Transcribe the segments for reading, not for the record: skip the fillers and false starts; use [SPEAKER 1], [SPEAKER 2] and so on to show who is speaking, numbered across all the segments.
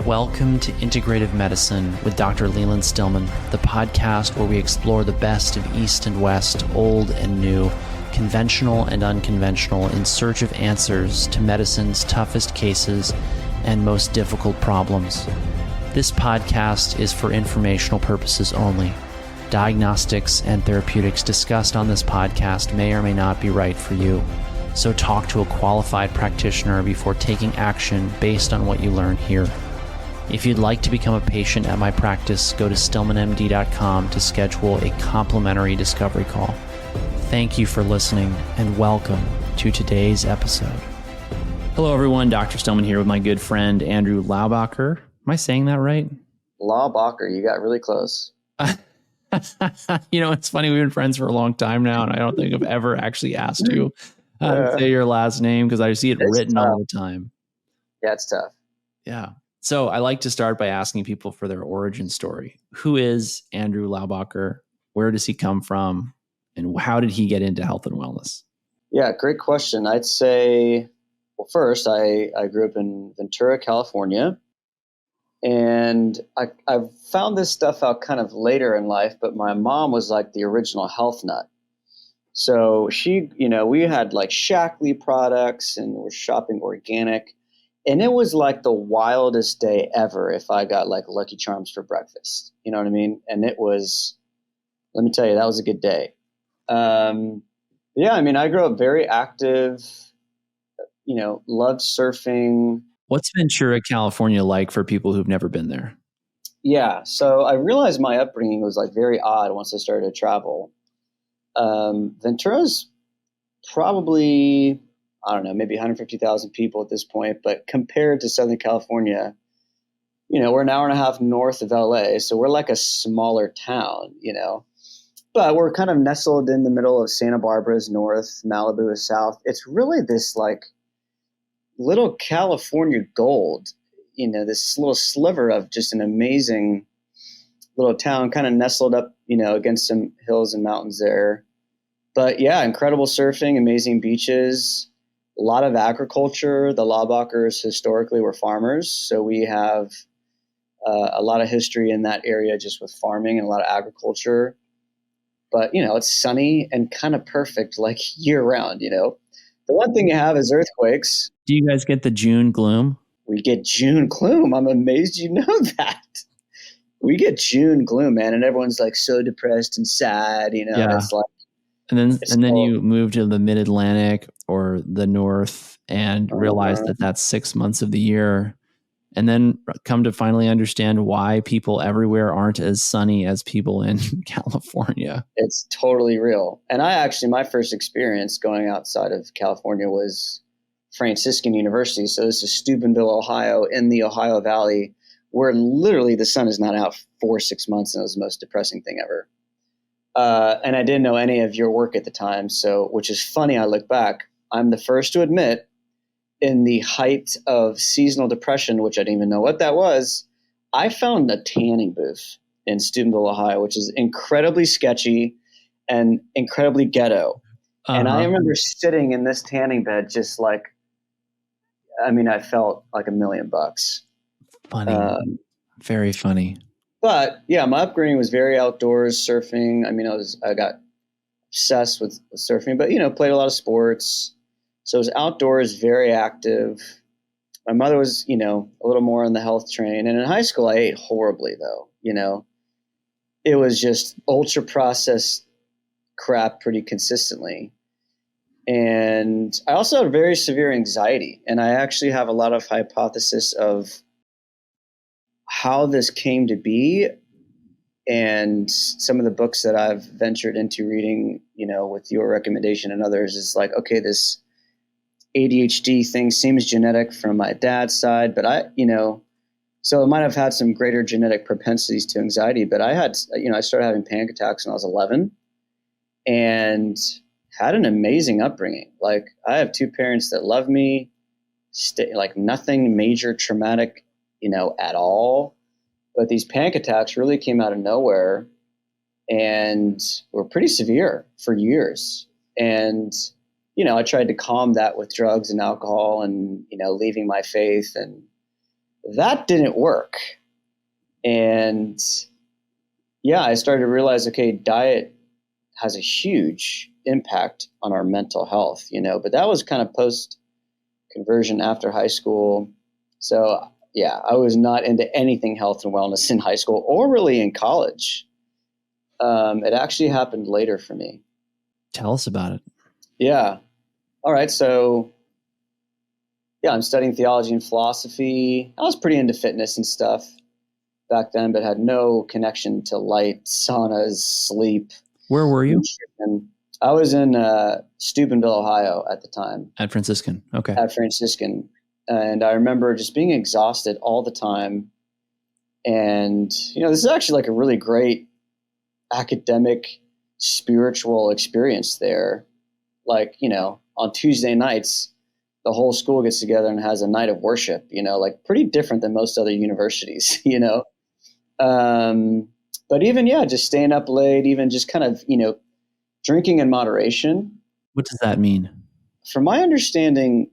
[SPEAKER 1] Welcome to Integrative Medicine with Dr. Leland Stillman, the podcast where we explore the best of East and West, old and new, conventional and unconventional, in search of answers to medicine's toughest cases and most difficult problems. This podcast is for informational purposes only. Diagnostics and therapeutics discussed on this podcast may or may not be right for you. So talk to a qualified practitioner before taking action based on what you learn here. If you'd like to become a patient at my practice, go to stillmanmd.com to schedule a complimentary discovery call. Thank you for listening and welcome to today's episode. Hello, everyone. Dr. Stillman here with my good friend, Andrew Laubacher. Am I saying that right?
[SPEAKER 2] Laubacher, you got really close.
[SPEAKER 1] You know, it's funny. We've been friends for a long time now, and I don't think I've ever actually asked you how to say your last name because I see it written
[SPEAKER 2] tough.
[SPEAKER 1] all the time.
[SPEAKER 2] Yeah, it's tough.
[SPEAKER 1] Yeah. So I like to start by asking people for their origin story. Who is Andrew Laubacher? Where does he come from? And how did he get into health and wellness?
[SPEAKER 2] Yeah, great question. I'd say, well, first, I grew up in Ventura, California. And I found this stuff out kind of later in life, but my mom was like the original health nut. So she, we had like Shackley products and we're shopping organic. And it was like the wildest day ever if I got like Lucky Charms for breakfast. You know what I mean? And it was, let me tell you, that was a good day. Yeah, I mean, I grew up very active, loved surfing.
[SPEAKER 1] What's Ventura, California like for people who've never been there?
[SPEAKER 2] Yeah, so I realized my upbringing was like very odd once I started to travel. Ventura's probably, I don't know, maybe 150,000 people at this point, but compared to Southern California, we're an hour and a half north of LA, so we're like a smaller town, but we're kind of nestled in the middle of Santa Barbara's north, Malibu is south. It's really this like little California gold, this little sliver of just an amazing little town kind of nestled up, against some hills and mountains there. But yeah, incredible surfing, amazing beaches, a lot of agriculture. The Laubachers historically were farmers. So we have a lot of history in that area just with farming and a lot of agriculture. But, it's sunny and kind of perfect like year round, The one thing you have is earthquakes.
[SPEAKER 1] Do you guys get the June gloom?
[SPEAKER 2] We get June gloom. I'm amazed you know that. We get June gloom, man. And everyone's like so depressed and sad,
[SPEAKER 1] Yeah.
[SPEAKER 2] It's like,
[SPEAKER 1] And then you move to the mid-Atlantic or the north and realize that that's 6 months of the year. And then come to finally understand why people everywhere aren't as sunny as people in California.
[SPEAKER 2] It's totally real. And my first experience going outside of California was Franciscan University. So this is Steubenville, Ohio, in the Ohio Valley, where literally the sun is not out for 6 months. And it was the most depressing thing ever. And I didn't know any of your work at the time. So, which is funny, I look back, I'm the first to admit in the height of seasonal depression, which I didn't even know what that was, I found a tanning booth in Steubenville, Ohio, which is incredibly sketchy and incredibly ghetto. Uh-huh. And I remember sitting in this tanning bed, just like, I felt like $1 million.
[SPEAKER 1] Funny. Very funny.
[SPEAKER 2] But yeah, my upbringing was very outdoors, surfing. I got obsessed with surfing, but played a lot of sports. So it was outdoors, very active. My mother was, a little more on the health train. And in high school, I ate horribly though, It was just ultra processed crap pretty consistently. And I also had very severe anxiety. And I actually have a lot of hypothesis of how this came to be, and some of the books that I've ventured into reading, with your recommendation and others, is like, okay, this ADHD thing seems genetic from my dad's side, but so it might have had some greater genetic propensities to anxiety, but I started having panic attacks when I was 11 and had an amazing upbringing. Like, I have two parents that love me, like nothing major traumatic, at all. But these panic attacks really came out of nowhere and were pretty severe for years. And, I tried to calm that with drugs and alcohol and, leaving my faith. And that didn't work. And yeah, I started to realize, okay, diet has a huge impact on our mental health, but that was kind of post conversion after high school. So yeah, I was not into anything health and wellness in high school or really in college. It actually happened later for me.
[SPEAKER 1] Tell us about it.
[SPEAKER 2] Yeah. All right. So yeah, I'm studying theology and philosophy. I was pretty into fitness and stuff back then, but had no connection to light, saunas, sleep.
[SPEAKER 1] Where were you?
[SPEAKER 2] And I was in Steubenville, Ohio at the time.
[SPEAKER 1] At Franciscan. Okay.
[SPEAKER 2] At Franciscan. And I remember just being exhausted all the time. And, this is actually like a really great academic, spiritual experience there. Like, on Tuesday nights, the whole school gets together and has a night of worship, like pretty different than most other universities, But even, just staying up late, even just kind of, drinking in moderation.
[SPEAKER 1] What does that mean?
[SPEAKER 2] From my understanding,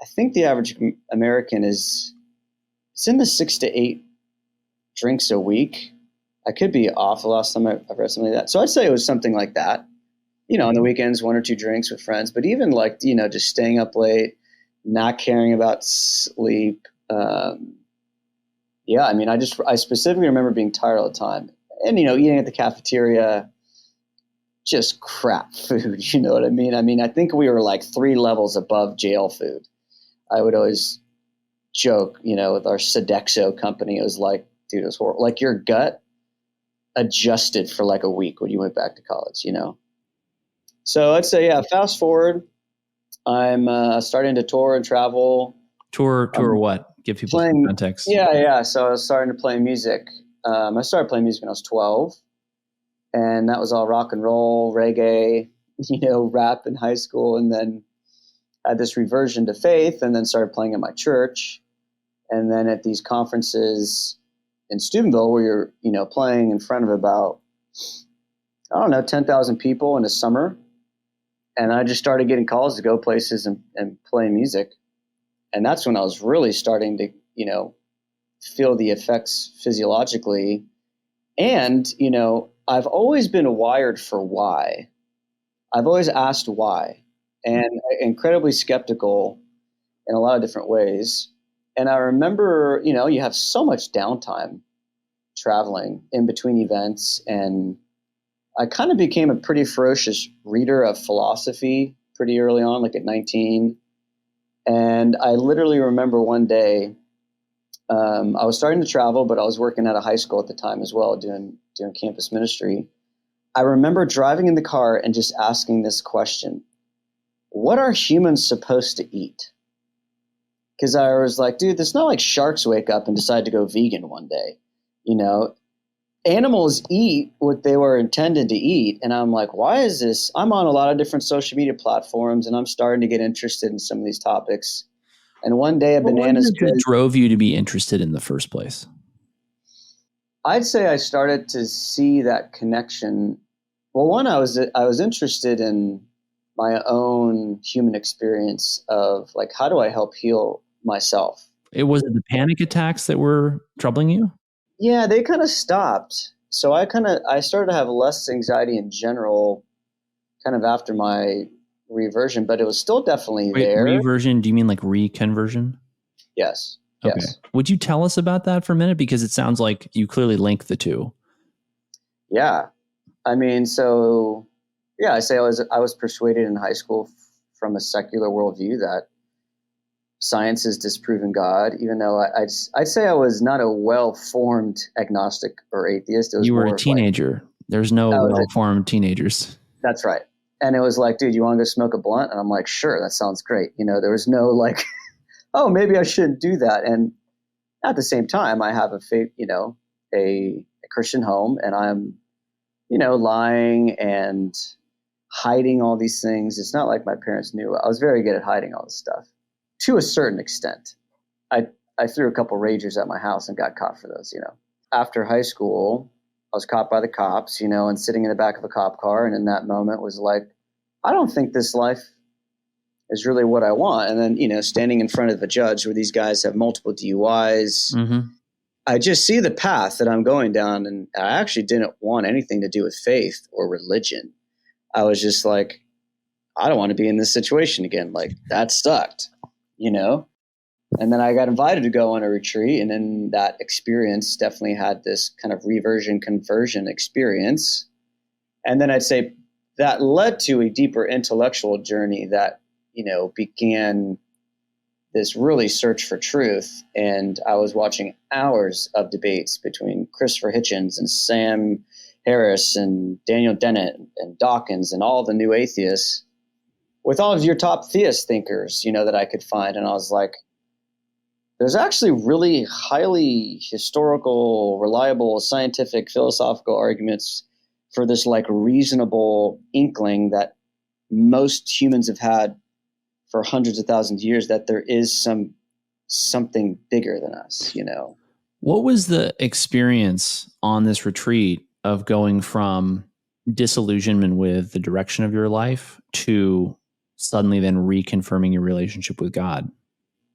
[SPEAKER 2] I think the average American it's in the 6 to 8 drinks a week. I could be off the last time I've read something like that. So I'd say it was something like that. On the weekends, 1 or 2 drinks with friends, but even like, just staying up late, not caring about sleep. Yeah, I mean, I specifically remember being tired all the time and, eating at the cafeteria, just crap food. You know what I mean? I mean, I think we were like 3 levels above jail food. I would always joke, with our Sodexo company, it was like, dude, it was horrible. Like your gut adjusted for like a week when you went back to college, So I'd say, yeah, fast forward, I'm starting to tour and travel.
[SPEAKER 1] Tour what? Give people some context.
[SPEAKER 2] Yeah. So I was starting to play music. I started playing music when I was 12, and that was all rock and roll, reggae, rap in high school, and then had this reversion to faith, and then started playing at my church, and then at these conferences in Steubenville where you're, playing in front of about, 10,000 people in the summer. And I just started getting calls to go places and play music. And that's when I was really starting to, feel the effects physiologically. And, I've always been wired for why. I've always asked why, and incredibly skeptical in a lot of different ways. And I remember, you have so much downtime traveling in between events, and I kind of became a pretty ferocious reader of philosophy pretty early on, like at 19. And I literally remember one day, I was starting to travel, but I was working at a high school at the time as well, doing campus ministry. I remember driving in the car and just asking this question: what are humans supposed to eat? Because I was like, dude, it's not like sharks wake up and decide to go vegan one day. Animals eat what they were intended to eat. And I'm like, why is this? I'm on a lot of different social media platforms, and I'm starting to get interested in some of these topics. And one day
[SPEAKER 1] What drove you to be interested in the first place?
[SPEAKER 2] I'd say I started to see that connection. Well, one, I was interested in my own human experience of like, how do I help heal myself?
[SPEAKER 1] It was the panic attacks that were troubling you?
[SPEAKER 2] Yeah, they kind of stopped. So I started to have less anxiety in general kind of after my reversion, but it was still definitely there.
[SPEAKER 1] Reversion, do you mean like reconversion?
[SPEAKER 2] Yes.
[SPEAKER 1] Okay.
[SPEAKER 2] Yes.
[SPEAKER 1] Would you tell us about that for a minute? Because it sounds like you clearly link the two.
[SPEAKER 2] Yeah. I mean, so yeah, I say I was persuaded in high school from a secular worldview that science has disproven God, even though I'd say I was not a well-formed agnostic or atheist. It was
[SPEAKER 1] you were a teenager. There's no well-formed teenagers.
[SPEAKER 2] That's right. And it was like, dude, you want to go smoke a blunt? And I'm like, sure, that sounds great. There was no like, oh, maybe I shouldn't do that. And at the same time, I have a faith, a Christian home, and I'm, lying and hiding all these things. It's not like my parents knew. I was very good at hiding all this stuff to a certain extent. I threw a couple ragers at my house and got caught for those, After high school, I was caught by the cops, and sitting in the back of a cop car. And in that moment was like, I don't think this life is really what I want. And then, standing in front of a judge where these guys have multiple DUIs, I just see the path that I'm going down. And I actually didn't want anything to do with faith or religion. I was just like, I don't want to be in this situation again. Like, that sucked, And then I got invited to go on a retreat. And then that experience definitely had this kind of reversion conversion experience. And then I'd say that led to a deeper intellectual journey that, began this really search for truth. And I was watching hours of debates between Christopher Hitchens and Sam Harris and Daniel Dennett and Dawkins and all the new atheists with all of your top theist thinkers, that I could find. And I was like, there's actually really highly historical, reliable, scientific, philosophical arguments for this like reasonable inkling that most humans have had for hundreds of thousands of years, that there is something bigger than us,
[SPEAKER 1] What was the experience on this retreat of going from disillusionment with the direction of your life to suddenly then reconfirming your relationship with God?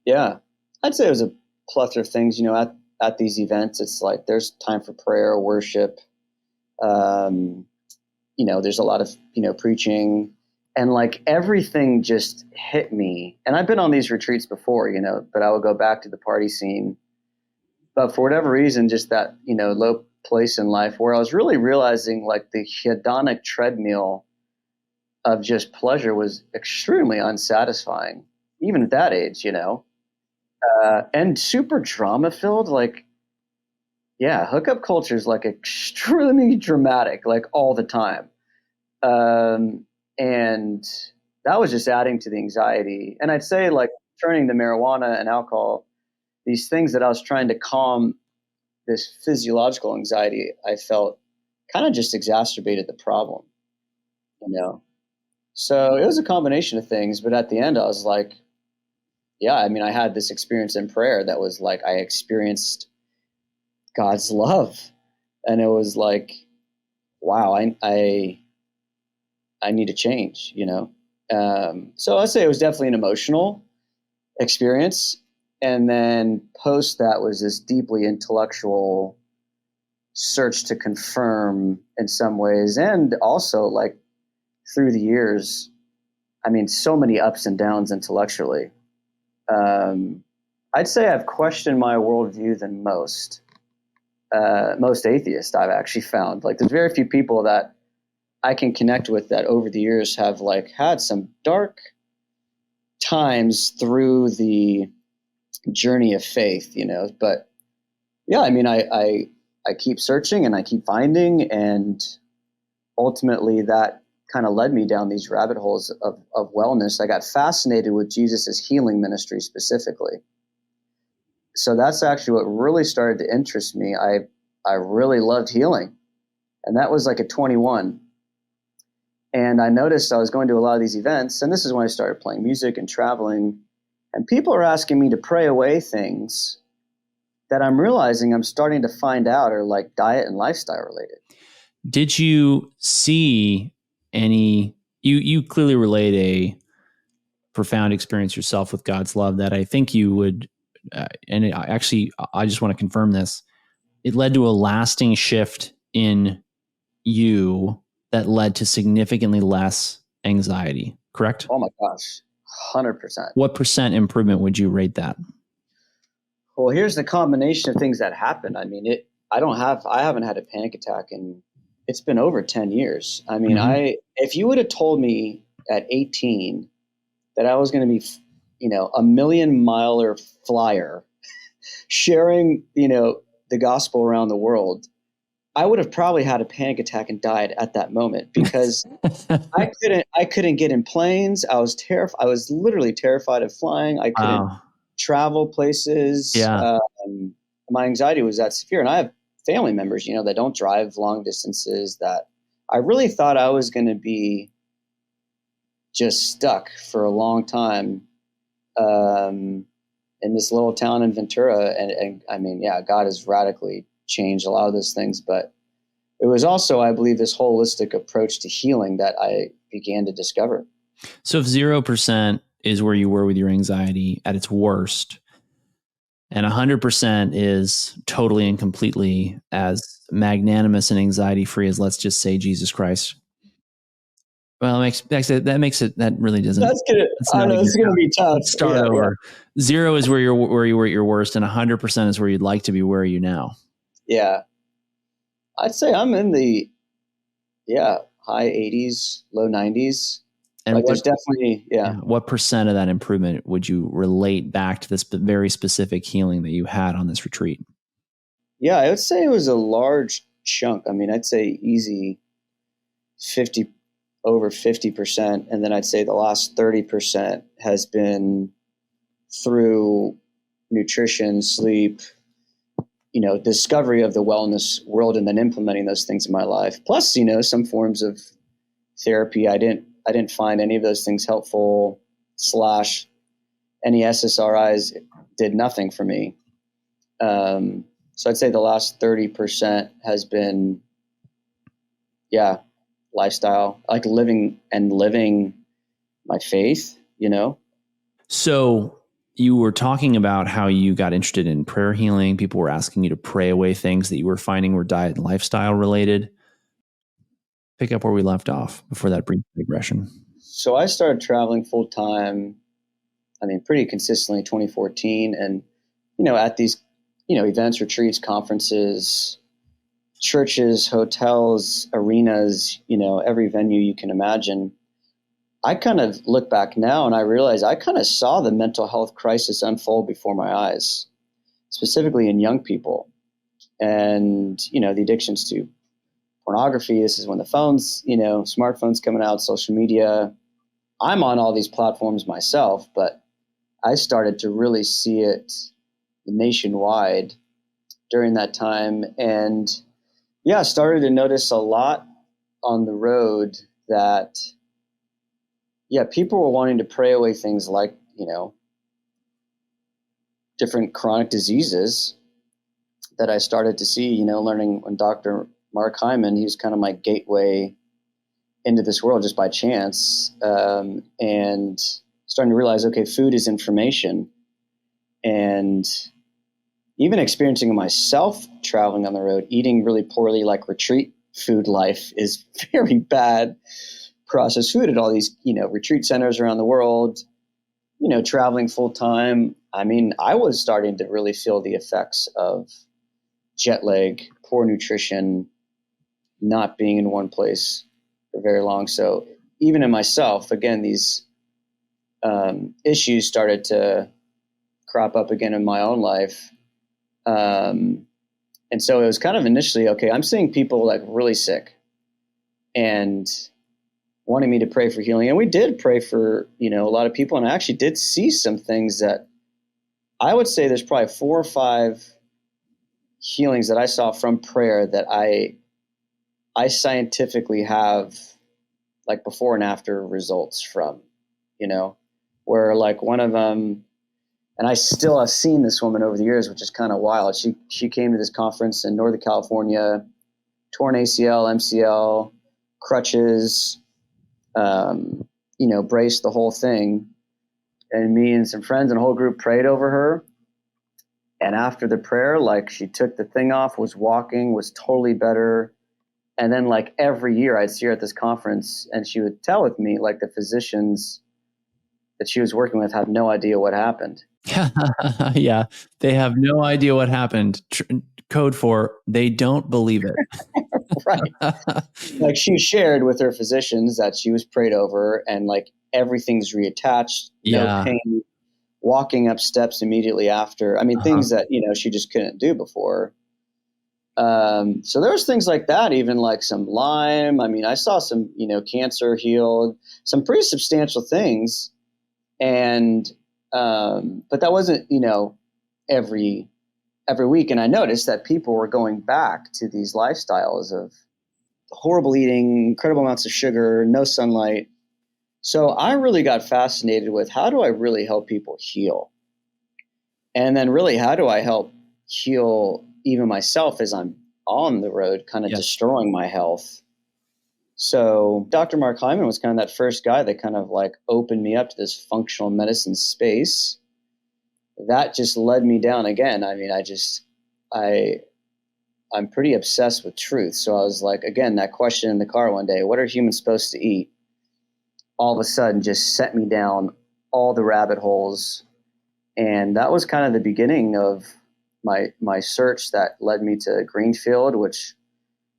[SPEAKER 2] Yeah, I'd say it was a plethora of things, at these events. It's like, there's time for prayer, worship. There's a lot of, preaching, and like everything just hit me. And I've been on these retreats before, but I would go back to the party scene. But for whatever reason, just that, low place in life where I was really realizing like the hedonic treadmill of just pleasure was extremely unsatisfying, even at that age, and super drama filled. Like, yeah, hookup culture is like extremely dramatic, like all the time. And that was just adding to the anxiety. And I'd say like turning to marijuana and alcohol, these things that I was trying to calm this physiological anxiety I felt kind of just exacerbated the problem, So it was a combination of things. But at the end, I was like, yeah, I had this experience in prayer that was like, I experienced God's love. And it was like, wow, I need to change, So I'd say it was definitely an emotional experience. And then post that was this deeply intellectual search to confirm in some ways. And also like through the years, so many ups and downs intellectually. I'd say I've questioned my worldview than most atheists I've actually found. Like, there's very few people that I can connect with that over the years have like had some dark times through the journey of faith, but yeah, I keep searching and I keep finding, and ultimately that kind of led me down these rabbit holes of wellness. I got fascinated with Jesus's healing ministry specifically. So that's actually what really started to interest me. I really loved healing, and that was like at 21. And I noticed I was going to a lot of these events, and this is when I started playing music and traveling, and people are asking me to pray away things that I'm realizing I'm starting to find out are like diet and lifestyle related.
[SPEAKER 1] Did you see any, you clearly relayed a profound experience yourself with God's love that I think you would, I just want to confirm this. It led to a lasting shift in you that led to significantly less anxiety, correct?
[SPEAKER 2] Oh my gosh, 100%.
[SPEAKER 1] What percent improvement would you rate that?
[SPEAKER 2] Well, here's the combination of things that happened. I haven't had a panic attack in, it's been over 10 years. If you would have told me at 18 that I was going to be, a 1,000,000-miler flyer sharing, the gospel around the world, I would have probably had a panic attack and died at that moment, because I couldn't get in planes. I was terrified. I was literally terrified of flying. I couldn't travel places.
[SPEAKER 1] Yeah.
[SPEAKER 2] My anxiety was that severe, and I have family members, that don't drive long distances, that I really thought I was going to be just stuck for a long time in this little town in Ventura. And God has radically changed a lot of those things, but it was also, I believe, this holistic approach to healing that I began to discover.
[SPEAKER 1] So if 0% is where you were with your anxiety at its worst. And 100% is totally and completely as magnanimous and anxiety free as, let's just say, Jesus Christ. Well, that really doesn't.
[SPEAKER 2] I don't know. It's gonna be tough.
[SPEAKER 1] Let's start over. Yeah. 0 is where you were at your worst, and 100% is where you'd like to be. Where are you now?
[SPEAKER 2] Yeah, I'd say I'm in the high 80s, low 90s. And like there's definitely
[SPEAKER 1] What percent of that improvement would you relate back to this very specific healing that you had on this retreat?
[SPEAKER 2] Yeah, I would say it was a large chunk. I mean, I'd say easy over 50%. And then I'd say the last 30% has been through nutrition, sleep, discovery of the wellness world, and then implementing those things in my life. Plus, some forms of therapy. I didn't find any of those things helpful, / any SSRIs did nothing for me. So I'd say the last 30% has been, lifestyle, like living my faith,
[SPEAKER 1] So you were talking about how you got interested in prayer healing. People were asking you to pray away things that you were finding were diet and lifestyle related. Pick up where we left off before that brief digression.
[SPEAKER 2] So I started traveling full time, pretty consistently 2014. And, at these, events, retreats, conferences, churches, hotels, arenas, every venue you can imagine, I kind of look back now and I realize I kind of saw the mental health crisis unfold before my eyes, specifically in young people. And, the addictions to pornography. This is when the phones, smartphones coming out, social media. I'm on all these platforms myself, but I started to really see it nationwide during that time. And started to notice a lot on the road that, people were wanting to pray away things like, different chronic diseases that I started to see, learning when Dr. Mark Hyman, he was kind of my gateway into this world just by chance, and starting to realize, okay, food is information. And even experiencing it myself traveling on the road, eating really poorly, like retreat food life is very bad. Processed food at all these, retreat centers around the world, traveling full time. I was starting to really feel the effects of jet lag, poor nutrition, not being in one place for very long. So even in myself, again, these issues started to crop up again in my own life. And so it was kind of initially, okay, I'm seeing people like really sick and wanting me to pray for healing. And we did pray for, a lot of people. And I actually did see some things that I would say there's probably 4 or 5 healings that I saw from prayer that I scientifically have like before and after results from, where like one of them, and I still have seen this woman over the years, which is kind of wild. She came to this conference in Northern California, torn ACL, MCL, crutches, brace, the whole thing. And me and some friends and a whole group prayed over her. And after the prayer, like she took the thing off, was walking, was totally better. And then like every year I'd see her at this conference and she would tell with me, like the physicians that she was working with have no idea what happened.
[SPEAKER 1] Yeah. They have no idea what happened. Code for they don't believe it.
[SPEAKER 2] Right. Like she shared with her physicians that she was prayed over and like everything's reattached, no pain, walking up steps immediately after. Things that, she just couldn't do before. So there was things like that, even like some Lyme. I saw some, cancer healed, some pretty substantial things. And, but that wasn't, every week. And I noticed that people were going back to these lifestyles of horrible eating, incredible amounts of sugar, no sunlight. So I really got fascinated with how do I really help people heal? And then really, how do I help heal even myself as I'm on the road, kind of destroying my health? So Dr. Mark Hyman was kind of that first guy that kind of like opened me up to this functional medicine space. That just led me down again. I mean, I I'm pretty obsessed with truth. So I was like, again, that question in the car one day, what are humans supposed to eat? All of a sudden just set me down all the rabbit holes. And that was kind of the beginning of my search that led me to Greenfield, which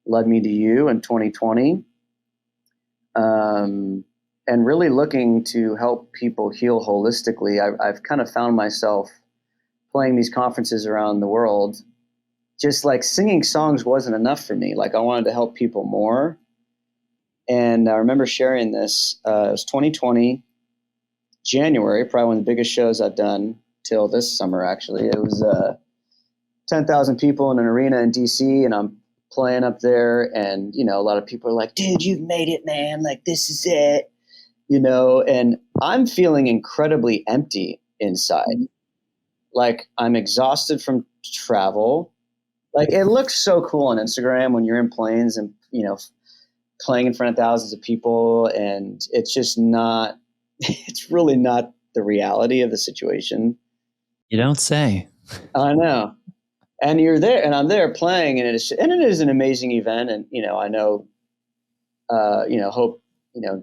[SPEAKER 2] led me to you in 2020. And really looking to help people heal holistically. I've kind of found myself playing these conferences around the world. Just like singing songs wasn't enough for me. Like I wanted to help people more. And I remember sharing this. It was 2020, January, probably one of the biggest shows I've done till this summer, actually. It was 10,000 people in an arena in DC, and I'm playing up there. And, a lot of people are like, dude, you've made it, man. Like, this is it, and I'm feeling incredibly empty inside. Like, I'm exhausted from travel. Like, it looks so cool on Instagram when you're in planes and, playing in front of thousands of people. And it's just not, it's really not the reality of the situation.
[SPEAKER 1] You don't say.
[SPEAKER 2] I know. And you're there, and I'm there playing, and it is an amazing event. And, I know, hope,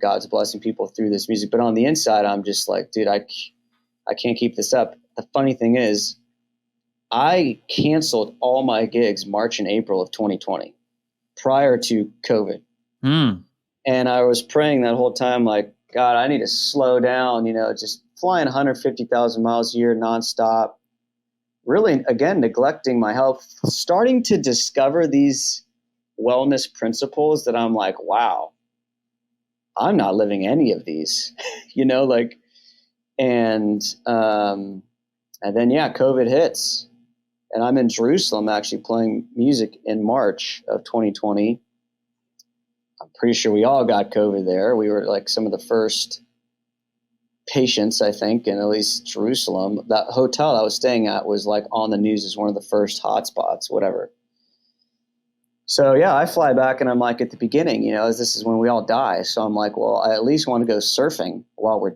[SPEAKER 2] God's blessing people through this music. But on the inside, I'm just like, dude, I can't keep this up. The funny thing is, I canceled all my gigs March and April of 2020 prior to COVID. And I was praying that whole time, like, God, I need to slow down, just flying 150,000 miles a year nonstop. Really, again, neglecting my health, starting to discover these wellness principles that I'm like, wow, I'm not living any of these, and then, COVID hits. And I'm in Jerusalem actually playing music in March of 2020. I'm pretty sure we all got COVID there. We were like some of the first patients, I think, in at least Jerusalem. That hotel I was staying at was like on the news as one of the first hotspots, whatever. So yeah, I fly back and I'm like at the beginning, this is when we all die. So I'm like, well, I at least want to go surfing while we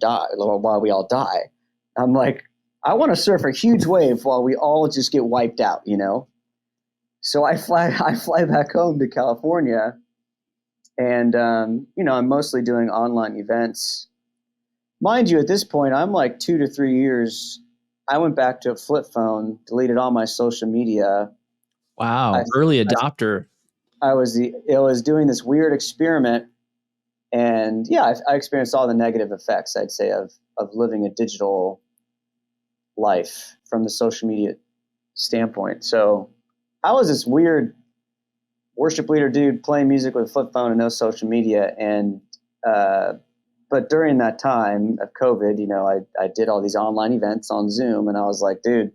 [SPEAKER 2] all die. I'm like, I want to surf a huge wave while we all just get wiped out, So I fly back home to California, and I'm mostly doing online events. Mind you, at this point, I'm like 2 to 3 years. I went back to a flip phone, deleted all my social media.
[SPEAKER 1] Wow, early adopter.
[SPEAKER 2] I was doing this weird experiment, and yeah, I experienced all the negative effects, I'd say, of living a digital life from the social media standpoint. So I was this weird worship leader dude playing music with a flip phone and no social media. And but during that time of COVID, I did all these online events on Zoom, and I was like, dude,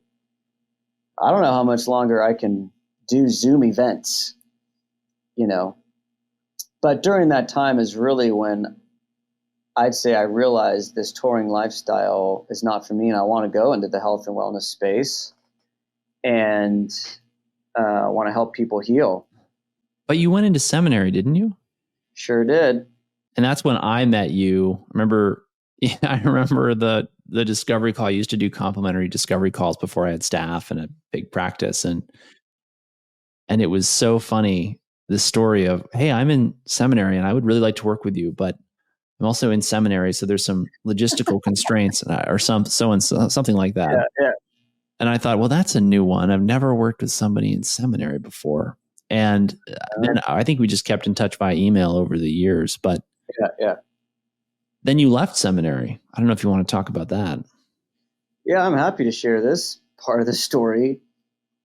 [SPEAKER 2] I don't know how much longer I can do Zoom events, But during that time is really when I'd say I realized this touring lifestyle is not for me, and I want to go into the health and wellness space and want to help people heal.
[SPEAKER 1] But you went into seminary, didn't you?
[SPEAKER 2] Sure did.
[SPEAKER 1] And that's when I met you. I remember the discovery call. I used to do complimentary discovery calls before I had staff and a big practice. And it was so funny, the story of, hey, I'm in seminary and I would really like to work with you, but I'm also in seminary, so there's some logistical constraints or something like that.
[SPEAKER 2] Yeah.
[SPEAKER 1] And I thought, well, that's a new one. I've never worked with somebody in seminary before. And then I think we just kept in touch by email over the years. But
[SPEAKER 2] yeah.
[SPEAKER 1] Then you left seminary. I don't know if you want to talk about that.
[SPEAKER 2] Yeah, I'm happy to share this part of the story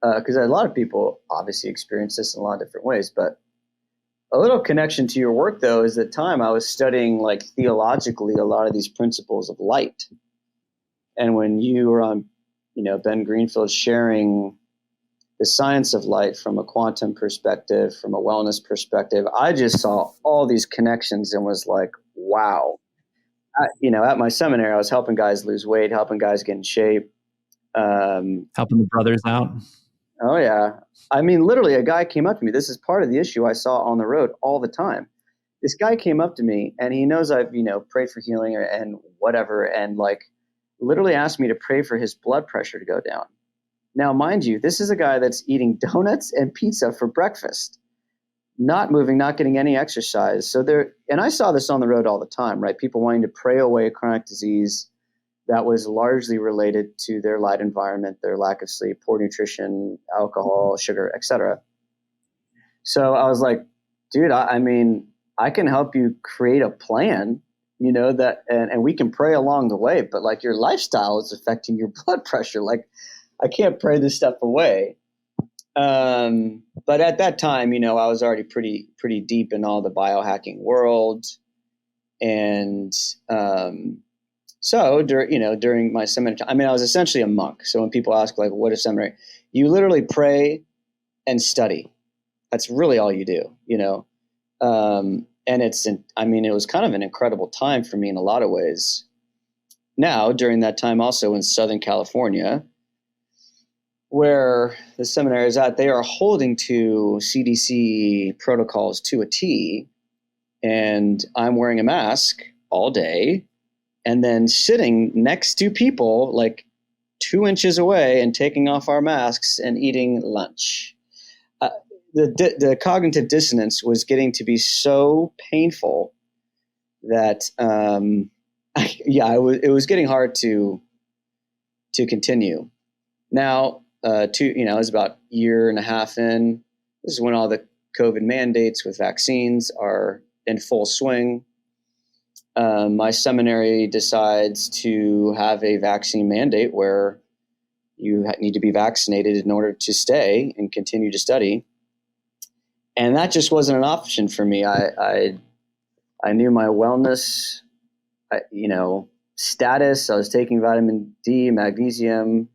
[SPEAKER 2] because a lot of people obviously experience this in a lot of different ways, but a little connection to your work, though, is at the time I was studying, like, theologically a lot of these principles of light. And when you were on, Ben Greenfield sharing the science of light from a quantum perspective, from a wellness perspective, I just saw all these connections and was like, wow. At my seminary, I was helping guys lose weight, helping guys get in shape.
[SPEAKER 1] Helping the brothers out.
[SPEAKER 2] Oh, yeah. I mean, literally, a guy came up to me. This is part of the issue I saw on the road all the time. this guy came up to me and he knows I've, prayed for healing and whatever. And like literally asked me to pray for his blood pressure to go down. Now, mind you, this is a guy that's eating donuts and pizza for breakfast, not moving, not getting any exercise. So and I saw this on the road all the time, right? People wanting to pray away chronic disease that was largely related to their light environment, their lack of sleep, poor nutrition, alcohol, sugar, etc. So I was like, dude, I mean, I can help you create a plan, that, and we can pray along the way, but like your lifestyle is affecting your blood pressure. Like I can't pray this stuff away. But at that time, I was already pretty deep in all the biohacking world. And, so during my seminary, I mean, I was essentially a monk. So when people ask like, what is seminary? You literally pray and study. That's really all you do, and it was kind of an incredible time for me in a lot of ways. Now, during that time also in Southern California, where the seminary is at, they are holding to CDC protocols to a T, and I'm wearing a mask all day and then sitting next to people like 2 inches away and taking off our masks and eating lunch. The cognitive dissonance was getting to be so painful that it was getting hard to continue. Now, it was about a year and a half in. This is when all the COVID mandates with vaccines are in full swing. My seminary decides to have a vaccine mandate where you need to be vaccinated in order to stay and continue to study. And that just wasn't an option for me. I knew my wellness, status. I was taking vitamin D, magnesium,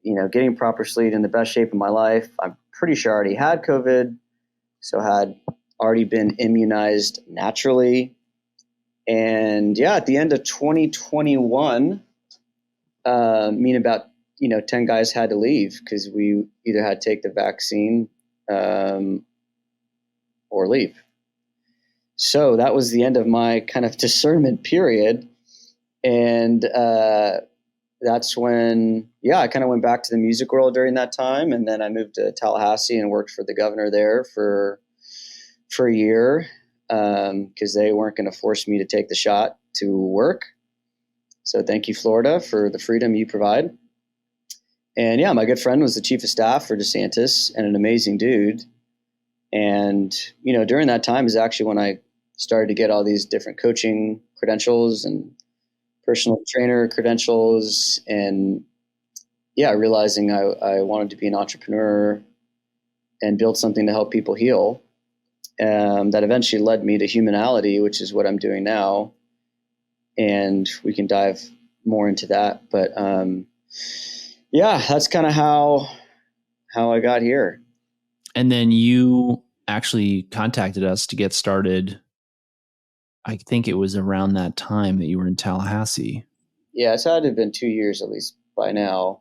[SPEAKER 2] getting proper sleep, in the best shape of my life. I'm pretty sure I already had COVID, so had already been immunized naturally. And at the end of 2021, about 10 guys had to leave because we either had to take the vaccine or leave. So that was the end of my kind of discernment period. And that's when, I kind of went back to the music world during that time. And then I moved to Tallahassee and worked for the governor there for a year because they weren't going to force me to take the shot to work. So thank you, Florida, for the freedom you provide. And my good friend was the chief of staff for DeSantis and an amazing dude. And, during that time is actually when I started to get all these different coaching credentials and personal trainer credentials, and realizing I wanted to be an entrepreneur and build something to help people heal. That eventually led me to Humanality, which is what I'm doing now. And we can dive more into that. But that's kind of how I got here.
[SPEAKER 1] And then you actually contacted us to get started. I think it was around that time that you were in Tallahassee.
[SPEAKER 2] Yeah, it's had to have been 2 years at least by now.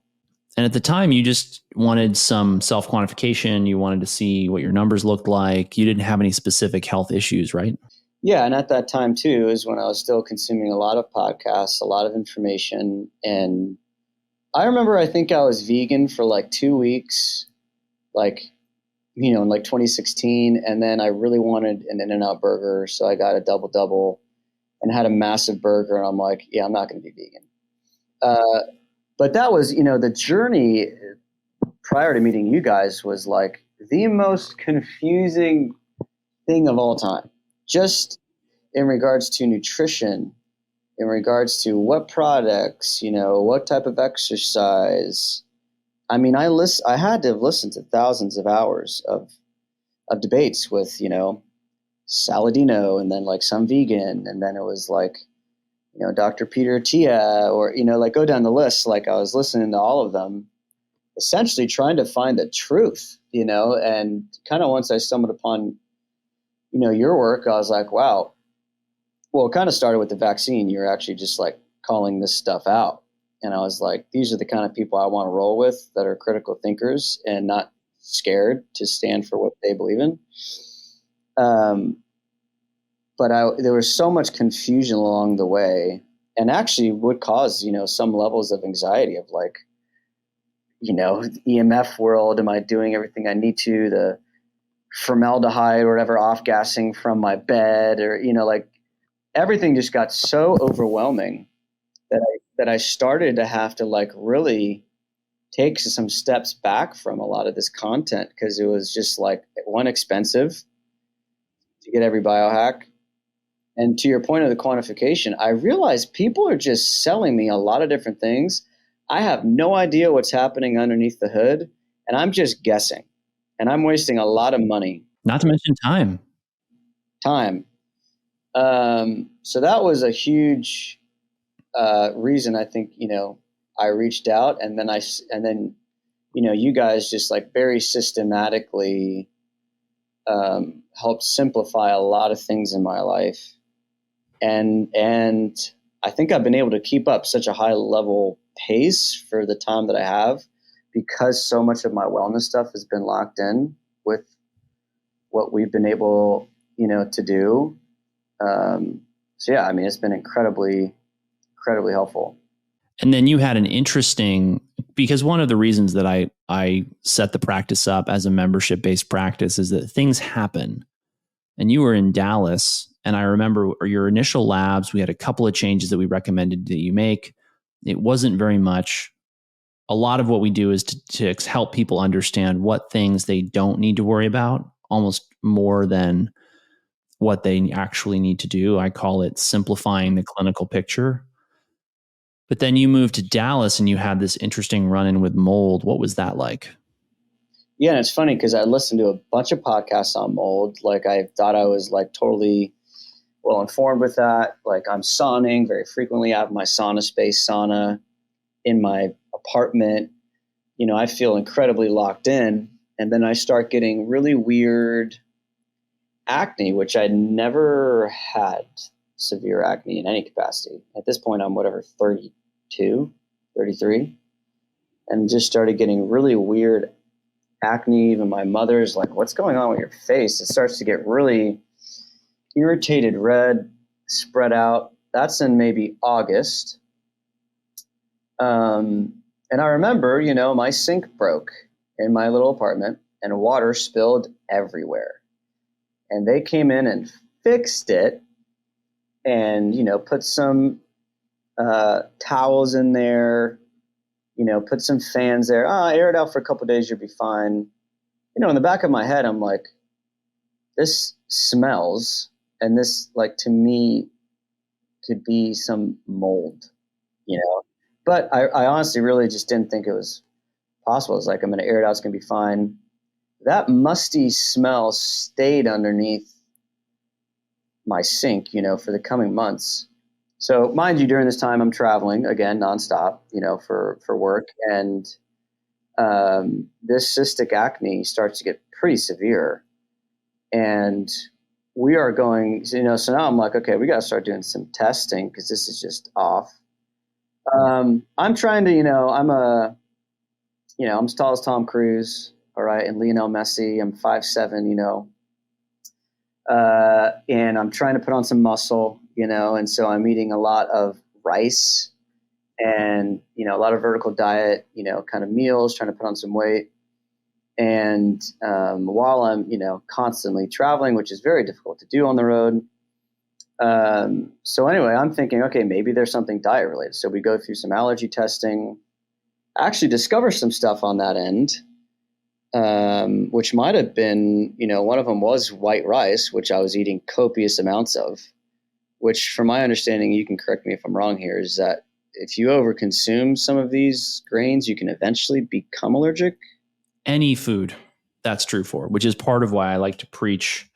[SPEAKER 1] And at the time, you just wanted some self-quantification. You wanted to see what your numbers looked like. You didn't have any specific health issues, right?
[SPEAKER 2] Yeah, and at that time, too, is when I was still consuming a lot of podcasts, a lot of information. And I remember I think I was vegan for like 2 weeks, in like 2016. And then I really wanted an In-N-Out burger. So I got a double and had a massive burger. And I'm like, I'm not going to be vegan. But that was, the journey prior to meeting you guys was like the most confusing thing of all time. Just in regards to nutrition, in regards to what products, what type of exercise. I mean, I had to have listened to thousands of hours of debates with, Saladino, and then like some vegan, and then it was like, Dr. Peter Tia, or, go down the list. Like I was listening to all of them, essentially trying to find the truth, and kind of once I stumbled upon, your work, I was like, wow. Well, it kind of started with the vaccine. You're actually just like calling this stuff out. And I was like, these are the kind of people I want to roll with that are critical thinkers and not scared to stand for what they believe in. but there was so much confusion along the way, and actually would cause, some levels of anxiety of like, EMF world, am I doing everything I need to? The formaldehyde or whatever off gassing from my bed, or, like everything just got so overwhelming that I started to have to like really take some steps back from a lot of this content, because it was just like, one, expensive to get every biohack. And to your point of the quantification, I realized people are just selling me a lot of different things. I have no idea what's happening underneath the hood, and I'm just guessing. And I'm wasting a lot of money.
[SPEAKER 1] Not to mention time.
[SPEAKER 2] Time. So that was a huge reason, I think, I reached out, and then you guys just like very systematically helped simplify a lot of things in my life. And I think I've been able to keep up such a high level pace for the time that I have, because so much of my wellness stuff has been locked in with what we've been able, to do. So yeah, I mean, it's been incredibly helpful.
[SPEAKER 1] And then you had an interesting, because one of the reasons that I set the practice up as a membership-based practice is that things happen. And you were in Dallas, and I remember your initial labs, we had a couple of changes that we recommended that you make. It wasn't very much. A lot of what we do is to help people understand what things they don't need to worry about, almost more than what they actually need to do. I call it simplifying the clinical picture. But then you moved to Dallas and you had this interesting run-in with mold. What was that like?
[SPEAKER 2] Yeah, and it's funny because I listened to a bunch of podcasts on mold. Like, I thought I was like totally well informed with that. Like, I'm sauning very frequently. I have my sauna space sauna in my apartment. I feel incredibly locked in. And then I start getting really weird acne, which I never had severe acne in any capacity. At this point, I'm 32, 33, and just started getting really weird acne. Even my mother's like, what's going on with your face? It starts to get really irritated, red, spread out. That's in maybe August. And I remember, my sink broke in my little apartment and water spilled everywhere. And they came in and fixed it and, put some towels in there, put some fans there. Air it out for a couple of days, you'll be fine. In the back of my head, I'm like, this smells, and this, like, to me, could be some mold, But I honestly really just didn't think it was possible. It's like, I'm going to air it out, it's going to be fine. That musty smell stayed underneath my sink, for the coming months. So mind you, during this time, I'm traveling again, nonstop, for work. And this cystic acne starts to get pretty severe. And we are going, so now I'm like, okay, we got to start doing some testing because this is just off. I'm trying to, I'm as tall as Tom Cruise, all right, and Lionel Messi. I'm 5'7", and I'm trying to put on some muscle, and so I'm eating a lot of rice and, a lot of vertical diet, kind of meals, trying to put on some weight. And while I'm, constantly traveling, which is very difficult to do on the road. So anyway, I'm thinking, okay, maybe there's something diet related. So we go through some allergy testing, actually discover some stuff on that end, which might have been, one of them was white rice, which I was eating copious amounts of, which from my understanding, you can correct me if I'm wrong here, is that if you overconsume some of these grains, you can eventually become allergic.
[SPEAKER 1] Any food, that's true for, which is part of why I like to preach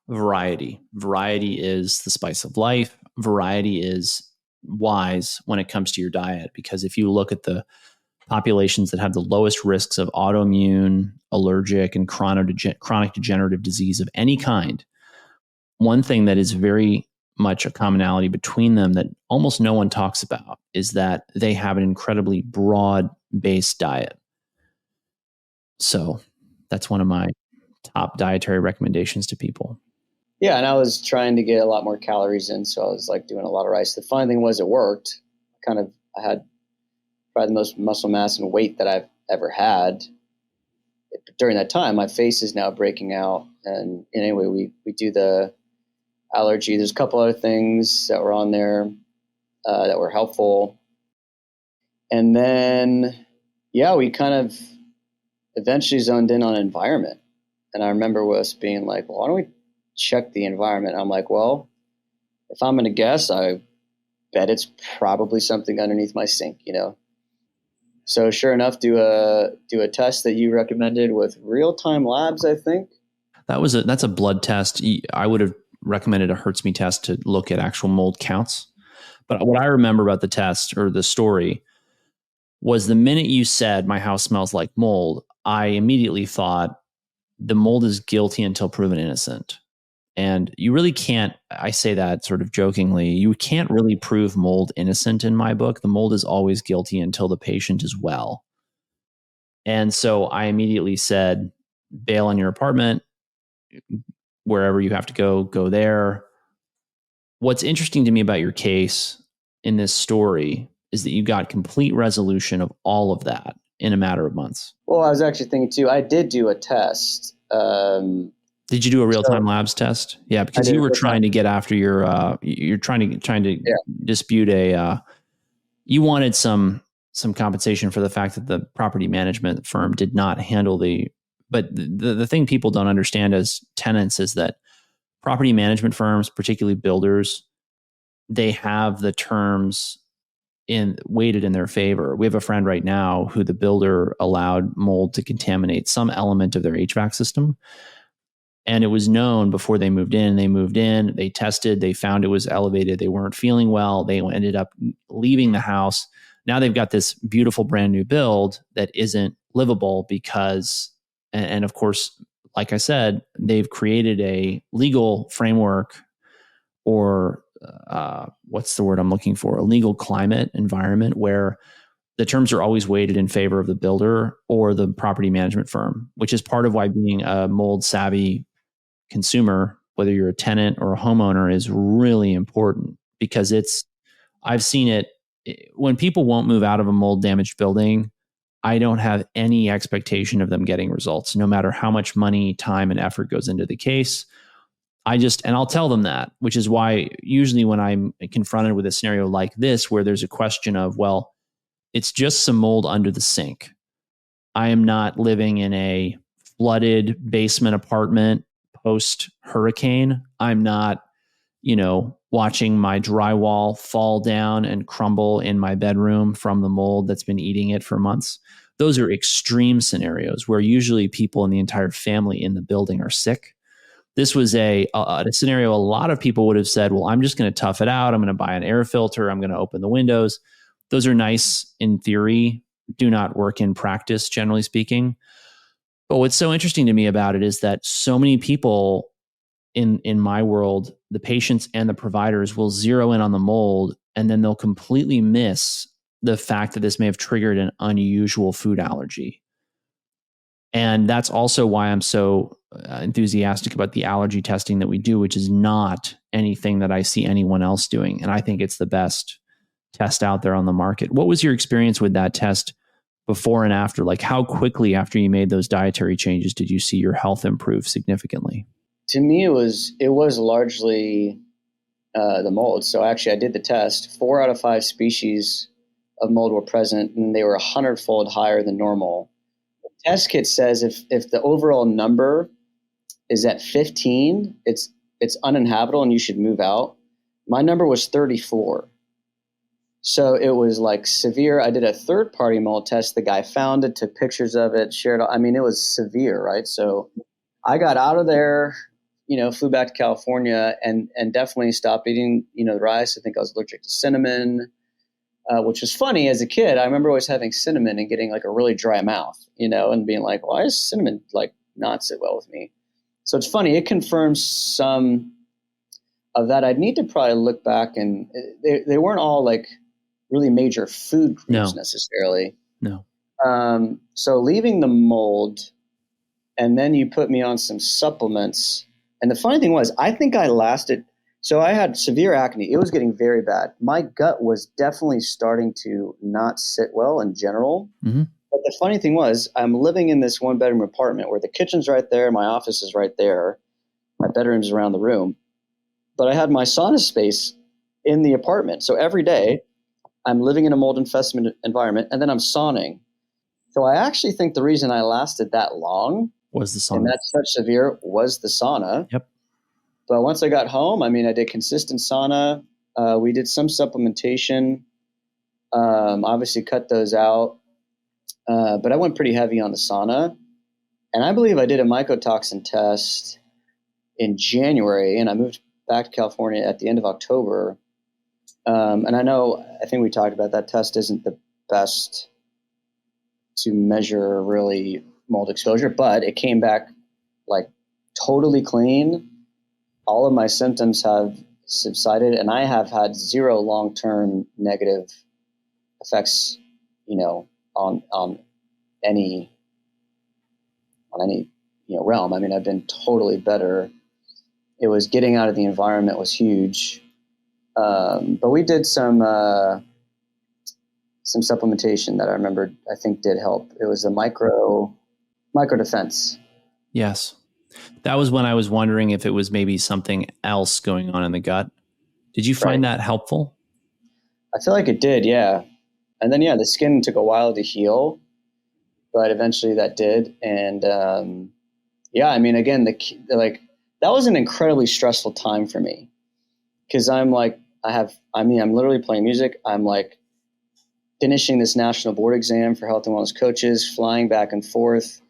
[SPEAKER 1] variety. Variety is the spice of life. Variety is wise when it comes to your diet, because if you look at the populations that have the lowest risks of autoimmune, allergic, and chronic degenerative disease of any kind, one thing that is very much a commonality between them that almost no one talks about is that they have an incredibly broad-based diet. So that's one of my top dietary recommendations to people.
[SPEAKER 2] Yeah, and I was trying to get a lot more calories in, so I was like doing a lot of rice. The funny thing was, it worked. I had probably the most muscle mass and weight that I've ever had. During that time, my face is now breaking out. And anyway, we do the allergy. There's a couple other things that were on there that were helpful. And then, yeah, we kind of eventually zoned in on environment. And I remember us being like, well, why don't we check the environment? I'm like, well, if I'm going to guess, I bet it's probably something underneath my sink, you know? So sure enough, do a test that you recommended with real-time labs, I think.
[SPEAKER 1] That's a blood test. I would have recommended a Hertzme test to look at actual mold counts. But what I remember about the test or the story was the minute you said my house smells like mold, I immediately thought the mold is guilty until proven innocent. And you really can't, I say that sort of jokingly, you can't really prove mold innocent in my book. The mold is always guilty until the patient is well. And so I immediately said, bail on your apartment, wherever you have to go there. What's interesting to me about your case in this story is that you got complete resolution of all of that in a matter of months.
[SPEAKER 2] Well, I was actually thinking too, I did do a test.
[SPEAKER 1] Did you do a real-time labs test? Yeah, because you were trying to get after you're trying to dispute you wanted some compensation for the fact that the property management firm did not handle but the thing people don't understand as tenants is that property management firms, particularly builders, they have the terms weighted in their favor. We have a friend right now who the builder allowed mold to contaminate some element of their HVAC system. And it was known before they moved in. They tested, they found it was elevated. They weren't feeling well. They ended up leaving the house. Now they've got this beautiful brand new build that isn't livable because, and of course, like I said, they've created a legal framework or what's the word I'm looking for? A legal climate environment where the terms are always weighted in favor of the builder or the property management firm, which is part of why being a mold savvy consumer, whether you're a tenant or a homeowner, is really important because I've seen it when people won't move out of a mold damaged building. I don't have any expectation of them getting results, no matter how much money, time, and effort goes into the case. And I'll tell them that, which is why usually when I'm confronted with a scenario like this, where there's a question of, well, it's just some mold under the sink. I am not living in a flooded basement apartment post hurricane. I'm not, watching my drywall fall down and crumble in my bedroom from the mold that's been eating it for months. Those are extreme scenarios where usually people in the entire family in the building are sick. This was a scenario a lot of people would have said, well, I'm just going to tough it out. I'm going to buy an air filter. I'm going to open the windows. Those are nice in theory, do not work in practice, generally speaking. But what's so interesting to me about it is that so many people in my world, the patients and the providers will zero in on the mold, and then they'll completely miss the fact that this may have triggered an unusual food allergy. And that's also why I'm so enthusiastic about the allergy testing that we do, which is not anything that I see anyone else doing. And I think it's the best test out there on the market. What was your experience with that test before and after? Like, how quickly after you made those dietary changes did you see your health improve significantly?
[SPEAKER 2] To me, it was largely the mold. So actually, I did the test. 4 out of 5 species of mold were present, and they were 100-fold higher than normal. The test kit says if the overall number is at 15, it's uninhabitable and you should move out. My number was 34. So it was like severe. I did a third-party mold test. The guy found it, took pictures of it, shared it. I mean, it was severe, right? So I got out of there, flew back to California and definitely stopped eating, the rice. I think I was allergic to cinnamon, which was funny as a kid. I remember always having cinnamon and getting like a really dry mouth, and being like, why does cinnamon like not sit well with me? So it's funny. It confirms some of that. I'd need to probably look back, and they weren't all like really major food groups necessarily.
[SPEAKER 1] No.
[SPEAKER 2] So leaving the mold, and then you put me on some supplements. And the funny thing was, I think I lasted. So I had severe acne. It was getting very bad. My gut was definitely starting to not sit well in general.
[SPEAKER 1] Mm-hmm.
[SPEAKER 2] But the funny thing was, I'm living in this one bedroom apartment where the kitchen's right there, my office is right there, my bedroom's around the room. But I had my sauna space in the apartment. So every day I'm living in a mold infested environment and then I'm sauning. So I actually think the reason I lasted that long
[SPEAKER 1] Was the
[SPEAKER 2] and
[SPEAKER 1] sauna.
[SPEAKER 2] that's such severe was the sauna.
[SPEAKER 1] Yep.
[SPEAKER 2] But once I got home, I mean, I did consistent sauna. We did some supplementation. Obviously cut those out. But I went pretty heavy on the sauna. And I believe I did a mycotoxin test in January, and I moved back to California at the end of October. And I think we talked about that test isn't the best to measure really mold exposure, but it came back like totally clean. All of my symptoms have subsided, and I have had zero long-term negative effects, on any realm. I mean, I've been totally better. It was getting out of the environment was huge. But we did some supplementation that I remember I think did help. It was a micro defense.
[SPEAKER 1] Yes. That was when I was wondering if it was maybe something else going on in the gut. Did you find that helpful?
[SPEAKER 2] I feel like it did, yeah. And then, the skin took a while to heal, but eventually that did. And I mean, again, that was an incredibly stressful time for me because I'm literally playing music. I'm like finishing this national board exam for health and wellness coaches, flying back and forth,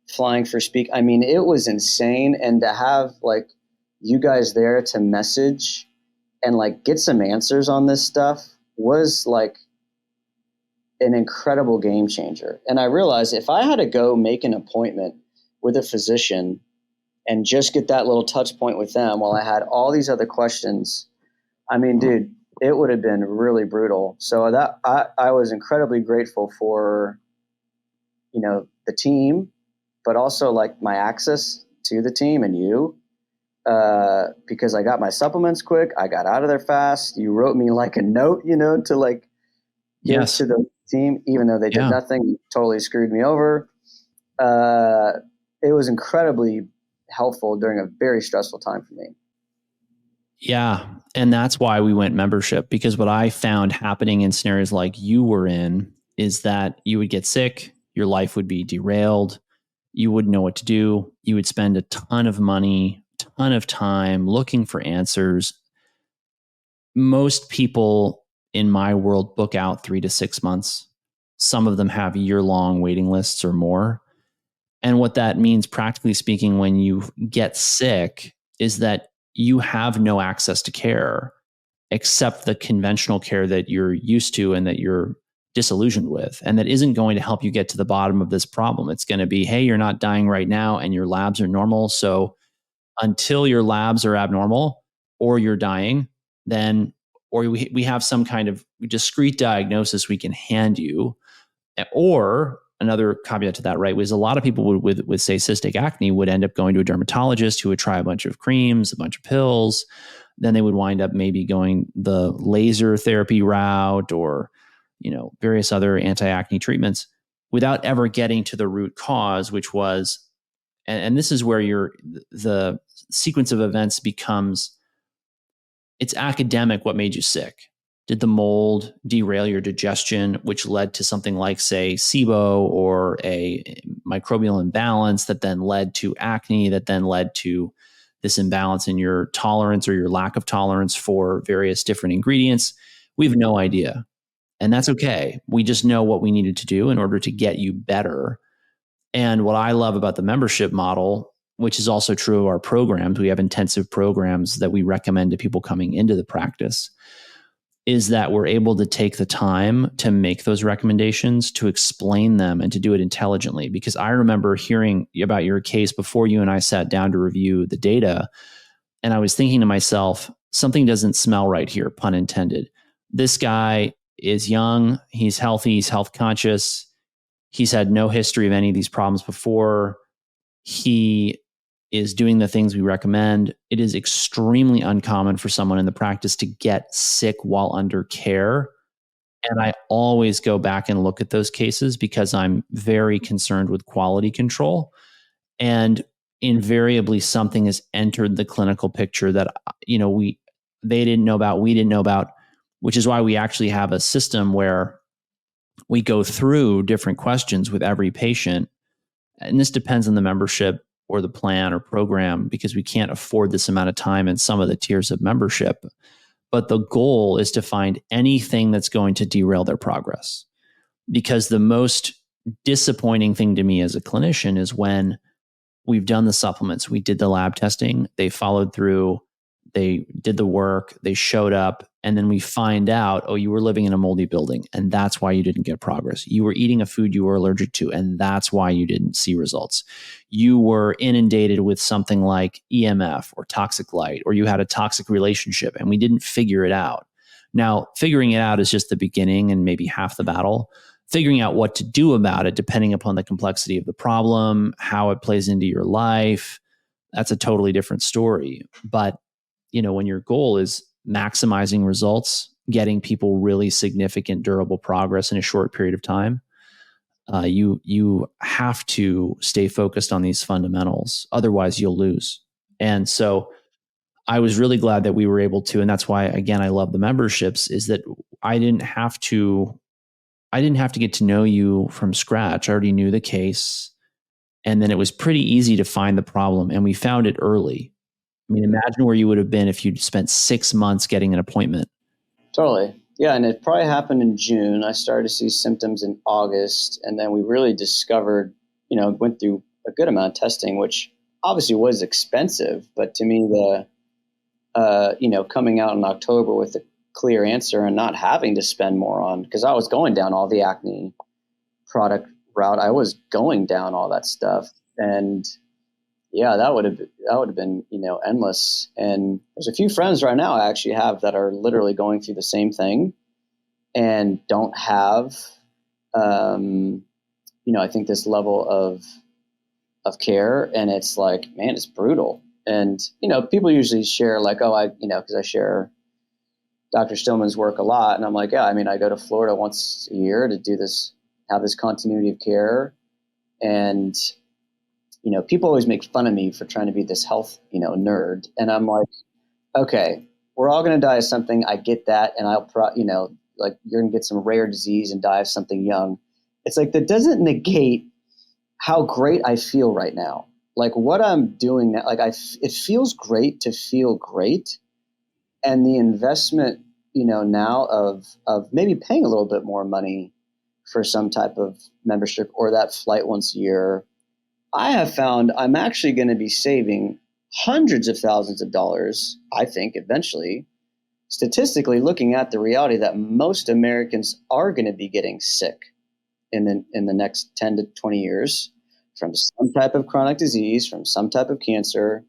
[SPEAKER 2] flying for speak. I mean, it was insane. And to have like you guys there to message and like get some answers on this stuff was like an incredible game changer. And I realized if I had to go make an appointment with a physician and just get that little touch point with them while I had all these other questions, I mean, dude, it would have been really brutal. So that I was incredibly grateful for, the team, but also like my access to the team and you, because I got my supplements quick. I got out of there fast. You wrote me like a note, to like give to the team, even though they did nothing, totally screwed me over. It was incredibly helpful during a very stressful time for me.
[SPEAKER 1] Yeah. And that's why we went membership, because what I found happening in scenarios like you were in is that you would get sick, your life would be derailed, you wouldn't know what to do, you would spend a ton of money, ton of time looking for answers. Most people in my world book out 3 to 6 months. Some of them have year-long waiting lists or more. And what that means, practically speaking, when you get sick is that you have no access to care except the conventional care that you're used to and that you're disillusioned with. And that isn't going to help you get to the bottom of this problem. It's going to be, hey, you're not dying right now and your labs are normal. So until your labs are abnormal or you're dying, then, or we have some kind of discrete diagnosis we can hand you. Or another caveat to that, right, was a lot of people with say cystic acne would end up going to a dermatologist who would try a bunch of creams, a bunch of pills. Then they would wind up maybe going the laser therapy route or, various other anti-acne treatments without ever getting to the root cause, which was, and this is where the sequence of events becomes, it's academic what made you sick. Did the mold derail your digestion, which led to something like, say, SIBO or a microbial imbalance that then led to acne, that then led to this imbalance in your tolerance or your lack of tolerance for various different ingredients? We have no idea. And that's okay. We just know what we needed to do in order to get you better. And what I love about the membership model, which is also true of our programs, we have intensive programs that we recommend to people coming into the practice, is that we're able to take the time to make those recommendations, to explain them, and to do it intelligently. Because I remember hearing about your case before you and I sat down to review the data, and I was thinking to myself, something doesn't smell right here, pun intended. This guy is young, he's healthy, he's health conscious, he's had no history of any of these problems before. He is doing the things we recommend. It is extremely uncommon for someone in the practice to get sick while under care. And I always go back and look at those cases because I'm very concerned with quality control. And invariably something has entered the clinical picture that, they didn't know about, we didn't know about, which is why we actually have a system where we go through different questions with every patient. And this depends on the membership or the plan or program, because we can't afford this amount of time in some of the tiers of membership. But the goal is to find anything that's going to derail their progress. Because the most disappointing thing to me as a clinician is when we've done the supplements, we did the lab testing, they followed through, they did the work, they showed up, and then we find out, oh, you were living in a moldy building, and that's why you didn't get progress. You were eating a food you were allergic to, and that's why you didn't see results. You were inundated with something like EMF or toxic light, or you had a toxic relationship, and we didn't figure it out. Now, figuring it out is just the beginning and maybe half the battle. Figuring out what to do about it, depending upon the complexity of the problem, how it plays into your life, that's a totally different story. But, when your goal is maximizing results, getting people really significant, durable progress in a short period of time, you have to stay focused on these fundamentals. Otherwise, you'll lose. And so I was really glad that we were able to, and that's why, again, I love the memberships, is that I didn't have to get to know you from scratch. I already knew the case. And then it was pretty easy to find the problem. And we found it early. I mean, imagine where you would have been if you'd spent 6 months getting an appointment.
[SPEAKER 2] Totally. Yeah. And it probably happened in June. I started to see symptoms in August. And then we really discovered, went through a good amount of testing, which obviously was expensive. But to me, coming out in October with a clear answer and not having to spend more on, because I was going down all the acne product route. I was going down all that stuff. And yeah, that would have been, endless. And there's a few friends right now I actually have that are literally going through the same thing and don't have, I think this level of care. And it's like, man, it's brutal. And, people usually share like, oh, because I share Dr. Stillman's work a lot. And I'm like, yeah, I go to Florida once a year to do this, have this continuity of care. And, people always make fun of me for trying to be this health, nerd. And I'm like, okay, we're all going to die of something. I get that. And like you're going to get some rare disease and die of something young. It's like, that doesn't negate how great I feel right now. Like what I'm doing now, like it feels great to feel great. And the investment, now of maybe paying a little bit more money for some type of membership or that flight once a year, I have found I'm actually going to be saving hundreds of thousands of dollars, I think, eventually, statistically looking at the reality that most Americans are going to be getting sick in the next 10 to 20 years from some type of chronic disease, from some type of cancer.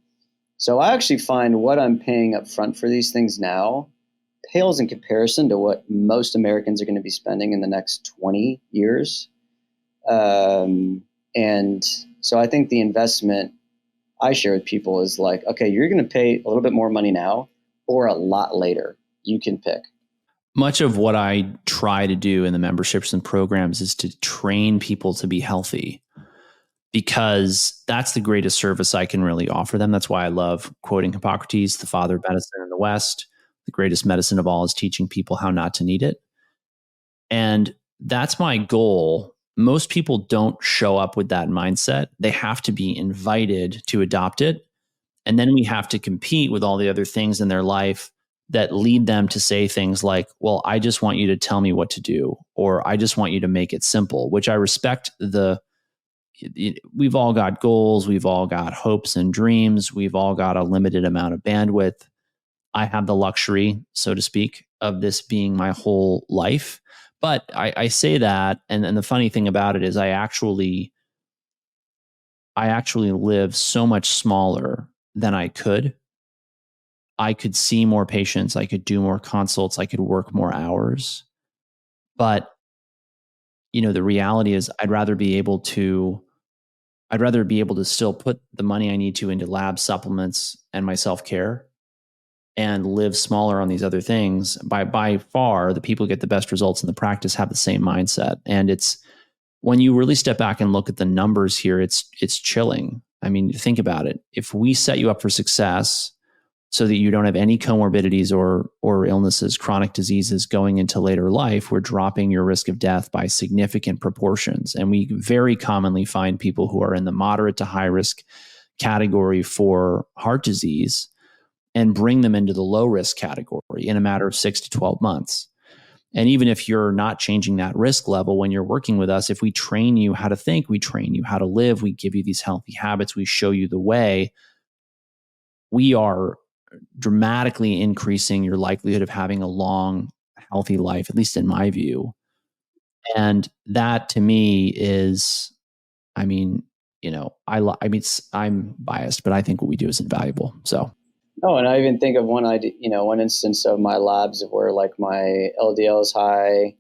[SPEAKER 2] So I actually find what I'm paying up front for these things now pales in comparison to what most Americans are going to be spending in the next 20 years. And so I think the investment I share with people is like, okay, you're going to pay a little bit more money now or a lot later. You can pick.
[SPEAKER 1] Much of what I try to do in the memberships and programs is to train people to be healthy, because that's the greatest service I can really offer them. That's why I love quoting Hippocrates, the father of medicine in the West. The greatest medicine of all is teaching people how not to need it. And that's my goal. Most people don't show up with that mindset. They have to be invited to adopt it. And then we have to compete with all the other things in their life that lead them to say things like, well, I just want you to tell me what to do, or I just want you to make it simple, which I respect. We've all got goals. We've all got hopes and dreams. We've all got a limited amount of bandwidth. I have the luxury, so to speak, of this being my whole life. But I say that, and the funny thing about it is I actually live so much smaller than I could. I could see more patients. I could do more consults. I could work more hours. But, the reality is I'd rather be able to I'd rather be able to still put the money I need to into lab supplements and my self-care and live smaller on these other things. By far, the people who get the best results in the practice have the same mindset. And it's when you really step back and look at the numbers here, it's chilling. I mean, think about it. If we set you up for success so that you don't have any comorbidities or illnesses, chronic diseases going into later life, we're dropping your risk of death by significant proportions. And we very commonly find people who are in the moderate to high risk category for heart disease and bring them into the low risk category in a matter of 6 to 12 months. And even if you're not changing that risk level when you're working with us, if we train you how to think, we train you how to live, we give you these healthy habits, we show you the way, we are dramatically increasing your likelihood of having a long, healthy life, at least in my view. And that to me is, I mean, I'm biased, but I think what we do is invaluable. So.
[SPEAKER 2] Oh, and I even think of one idea, one instance of my labs where like my LDL is high,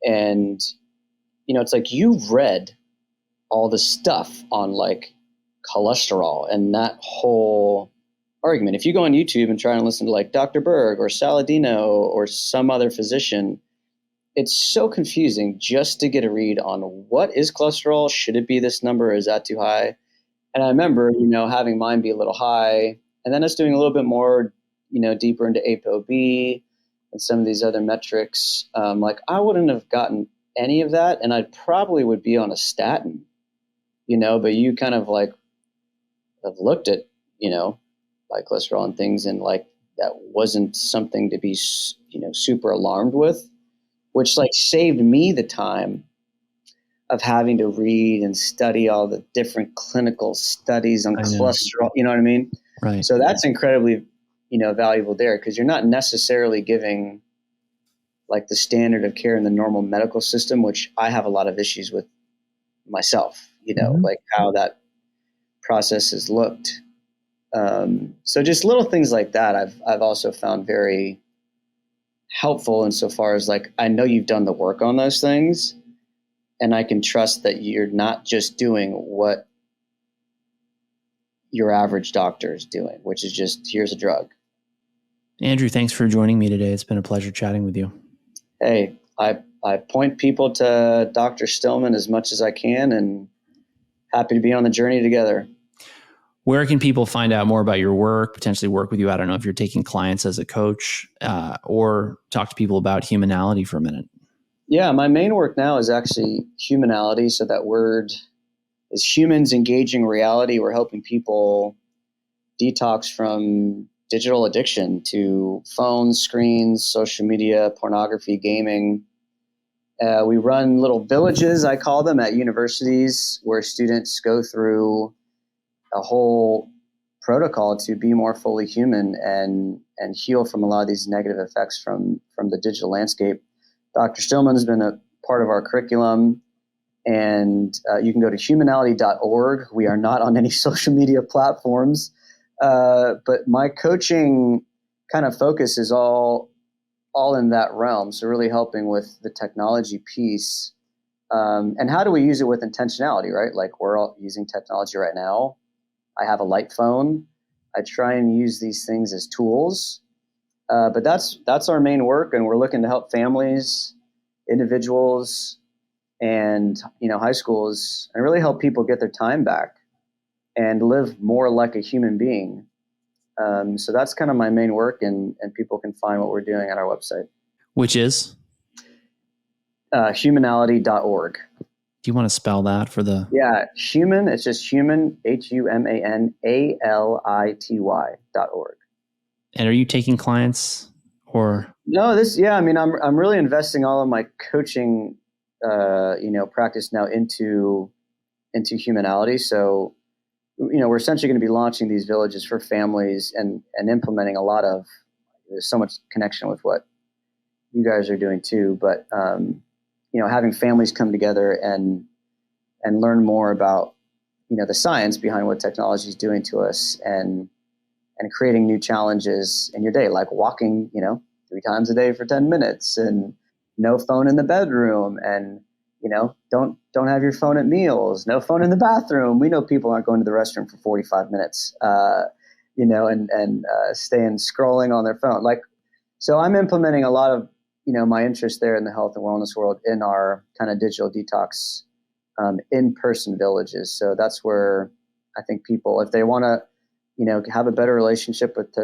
[SPEAKER 2] and it's like you've read all the stuff on like cholesterol and that whole argument. If you go on YouTube and try and listen to like Dr. Berg or Saladino or some other physician, it's so confusing just to get a read on what is cholesterol. Should it be this number? Is that too high? And I remember, having mine be a little high, and then us doing a little bit more, deeper into ApoB and some of these other metrics. Like I wouldn't have gotten any of that, and I probably would be on a statin, but you kind of like have looked at, like cholesterol and things, and like that wasn't something to be, super alarmed with, which like saved me the time of having to read and study all the different clinical studies on cholesterol, you know what I mean?
[SPEAKER 1] Right.
[SPEAKER 2] So that's incredibly, valuable there, because you're not necessarily giving like the standard of care in the normal medical system, which I have a lot of issues with myself, like how that process has looked. So just little things like that I've also found very helpful insofar as like, I know you've done the work on those things, and I can trust that you're not just doing what your average doctor is doing, which is just, here's a drug.
[SPEAKER 1] Andrew, thanks for joining me today. It's been a pleasure chatting with you.
[SPEAKER 2] Hey, I point people to Dr. Stillman as much as I can, and happy to be on the journey together.
[SPEAKER 1] Where can people find out more about your work, potentially work with you? I don't know if you're taking clients as a coach, or talk to people about humanality for a minute.
[SPEAKER 2] Yeah, my main work now is actually humanality. So that word is humans engaging reality. We're helping people detox from digital addiction to phones, screens, social media, pornography, gaming. We run little villages, I call them, at universities where students go through a whole protocol to be more fully human and heal from a lot of these negative effects from the digital landscape. Dr. Stillman has been a part of our curriculum, and you can go to humanality.org. We are not on any social media platforms, but my coaching kind of focus is all in that realm. So really helping with the technology piece, and how do we use it with intentionality, right? Like we're all using technology right now. I have a light phone. I try and use these things as tools. But that's our main work, and we're looking to help families, individuals, and high schools, and really help people get their time back and live more like a human being. So that's kind of my main work, and people can find what we're doing at our website,
[SPEAKER 1] which is
[SPEAKER 2] humanality.org.
[SPEAKER 1] Do you want to spell that for the?
[SPEAKER 2] Yeah, human. It's just human. HUMANALITY.org.
[SPEAKER 1] And are you taking clients or?
[SPEAKER 2] No, I'm really investing all of my coaching, practice now into humanality. So, we're essentially going to be launching these villages for families and implementing a lot of, there's so much connection with what you guys are doing too, but, having families come together and learn more about, the science behind what technology is doing to us, and creating new challenges in your day, like walking, 3 times a day for 10 minutes, and no phone in the bedroom, and, don't don't have your phone at meals, no phone in the bathroom. We know people aren't going to the restroom for 45 minutes, and staying scrolling on their phone. So I'm implementing a lot of, my interest there in the health and wellness world in our kind of digital detox in-person villages. So that's where I think people, if they want to, have a better relationship with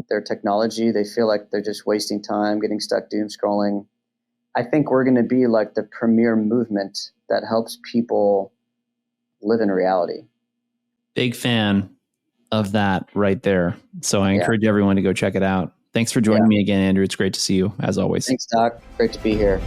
[SPEAKER 2] their technology, they feel like they're just wasting time, getting stuck doom scrolling. I think we're going to be like the premier movement that helps people live in reality.
[SPEAKER 1] Big fan of that right there. So I encourage everyone to go check it out. Thanks for joining me again, Andrew. It's great to see you, as always.
[SPEAKER 2] Thanks, Doc. Great to be here.